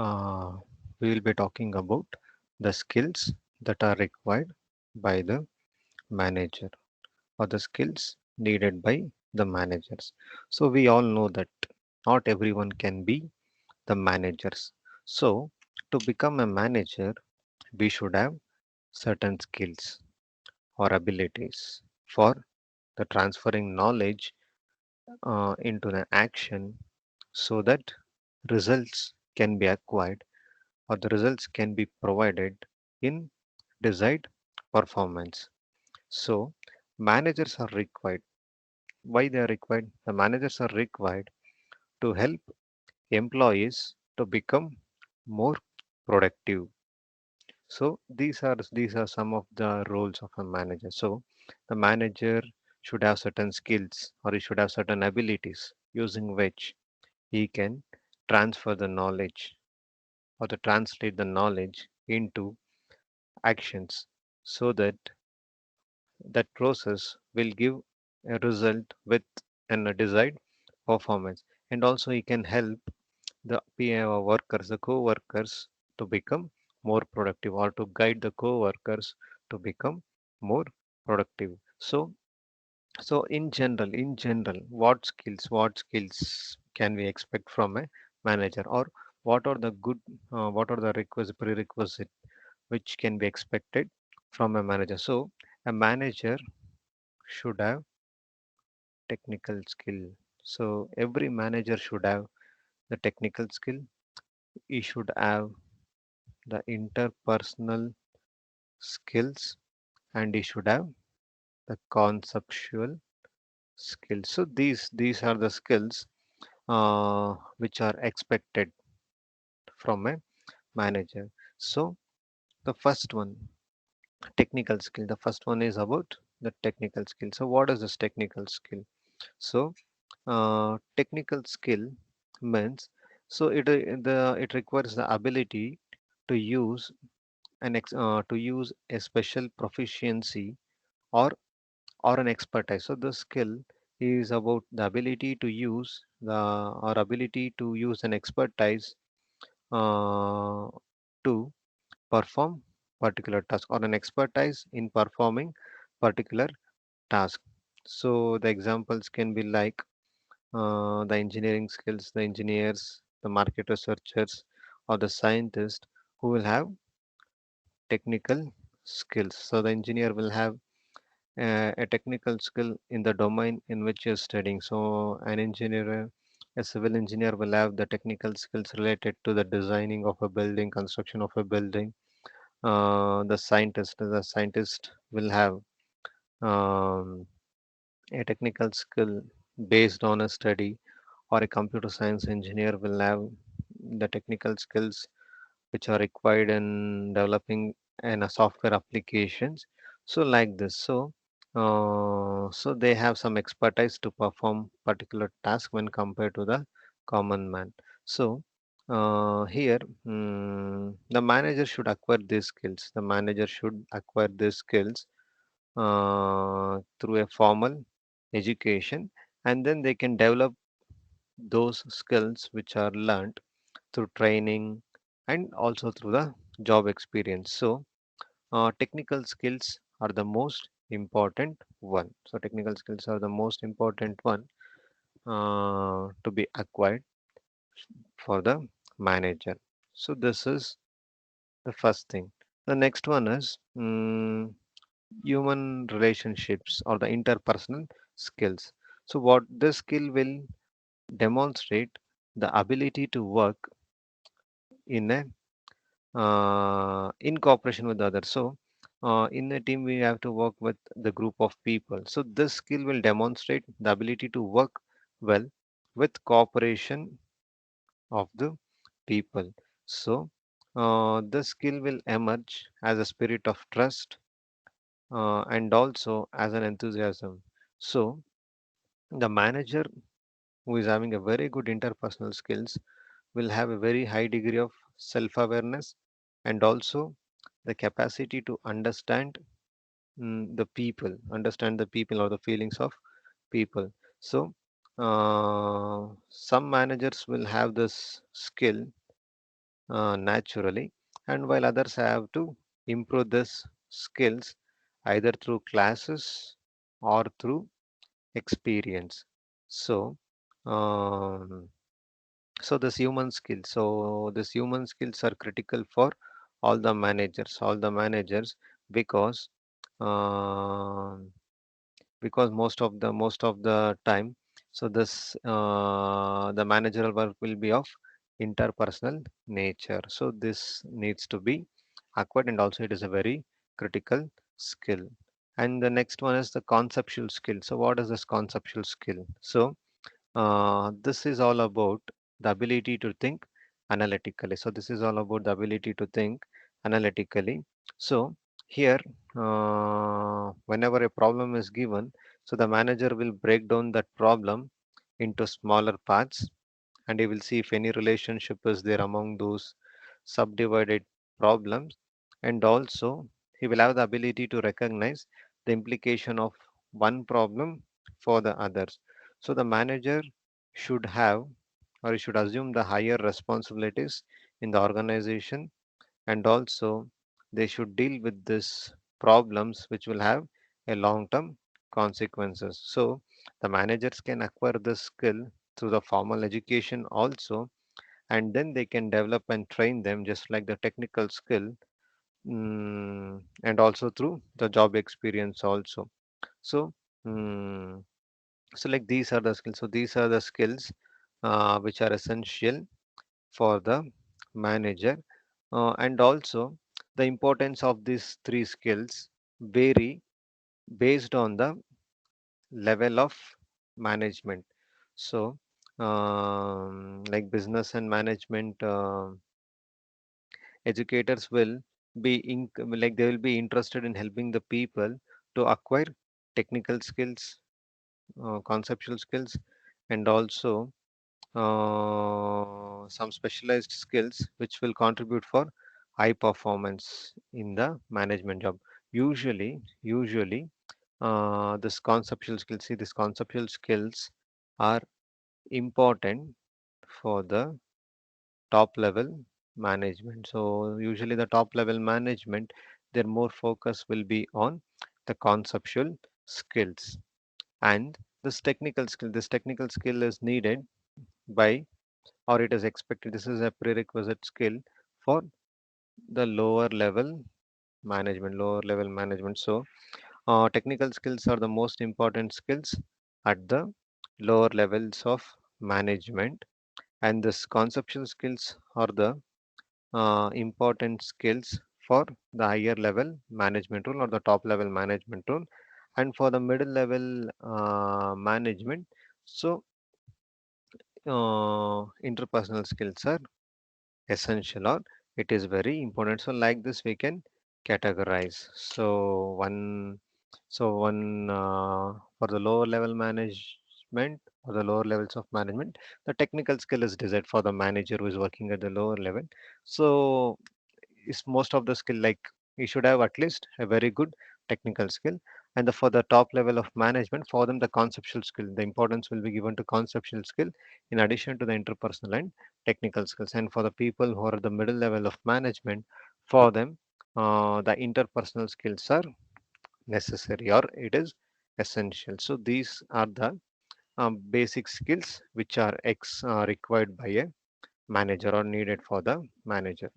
uh, we will be talking about the skills that are required by the manager or the skills needed by the managers. So we all know that not everyone can be the managers. So to become a manager, we should have certain skills or abilities for the transferring knowledge into an action so that results can be acquired or the results can be provided in desired performance. So, managers are required. Why they are required? The managers are required to help employees to become more productive. So, these are some of the roles of a manager. So, the manager should have certain skills or he should have certain abilities using which he can transfer the knowledge or to translate the knowledge into actions so that that process will give a result with a desired performance, and also he can help the workers, the co-workers, to become more productive or to guide the co-workers to become more productive. So in general, what skills can we expect from a manager, or what are the prerequisite which can be expected from a manager? So a manager should have technical skill. So every manager should have the technical skill. He should have the interpersonal skills, and he should have the conceptual skills. So these are the skills which are expected from a manager. So the first one, technical skill. The first one is about the technical skill. So what is this technical skill? So technical skill means, so it requires the ability to use to use a special proficiency or or an expertise. So the skill is about the ability to use the or ability to use an expertise uh, to perform particular task or an expertise in performing particular task. So the examples can be like the engineering skills, the engineers, the market researchers, or the scientists who will have technical skills. So the engineer will have a technical skill in the domain in which you're studying. So an engineer, a civil engineer will have the technical skills related to the designing of a building, construction of a building. The scientist will have um, a technical skill based on a study, or a computer science engineer will have the technical skills which are required in developing and a software applications. So like this, so they have some expertise to perform particular task when compared to the common man. So here, the manager should acquire these skills. The manager should acquire these skills through a formal education, and then they can develop those skills which are learned through training and also through the job experience. So technical skills are the most important one. So technical skills are the most important one to be acquired for the manager. So this is the first thing. The next one is human relationships or the interpersonal skills. So what this skill will demonstrate the ability to work in a in cooperation with others. So in a team we have to work with the group of people. So this skill will demonstrate the ability to work well with cooperation of the people. So this skill will emerge as a spirit of trust and also as an enthusiasm. So the manager who is having a very good interpersonal skills will have a very high degree of self-awareness and also the capacity to understand the people or the feelings of people. So some managers will have this skill naturally, and while others have to improve this skills either through classes or through experience. So, um, this human skills are critical for all the managers, because um most of the time, the managerial work will be of interpersonal nature, so this needs to be acquired, and also it is a very critical skill. And the next one is the conceptual skill. So what is this conceptual skill? So this is all about the ability to think analytically. So this is all about the ability to think analytically. So here, whenever a problem is given, so the manager will break down that problem into smaller parts, and he will see if any relationship is there among those subdivided problems, and also he will have the ability to recognize the implication of one problem for the others. So the manager should have, or he should assume, the higher responsibilities in the organization, and also they should deal with these problems which will have a long term consequences. So the managers can acquire this skill through the formal education also, and then they can develop and train them just like the technical skill, and also through the job experience also. So mm, like these are the skills. So these are the skills which are essential for the manager, and also the importance of these three skills vary based on the level of management. So like business and management educators will like they will be interested in helping the people to acquire technical skills, conceptual skills, and also some specialized skills which will contribute for high performance in the management job. Usually, these conceptual skills are important for the top level management. So usually the top level management, their more focus will be on the conceptual skills, and this technical skill is needed by, or it is expected, this is a prerequisite skill for the lower level management. So technical skills are the most important skills at the lower levels of management, and this conceptual skills are the important skills for the higher level management role or the top level management role. And for the middle level management, so interpersonal skills are essential, or it is very important. So like this we can categorize. So one for the lower level management, or the lower levels of management, the technical skill is desired for the manager who is working at the lower level. So is most of the skill, like you should have at least a very good technical skill. And for the top level of management, for them the conceptual skill, the importance will be given to conceptual skill in addition to the interpersonal and technical skills. And for the people who are at the middle level of management, for them the interpersonal skills are necessary, or it is essential. So these are the basic skills which are required by a manager or needed for the manager.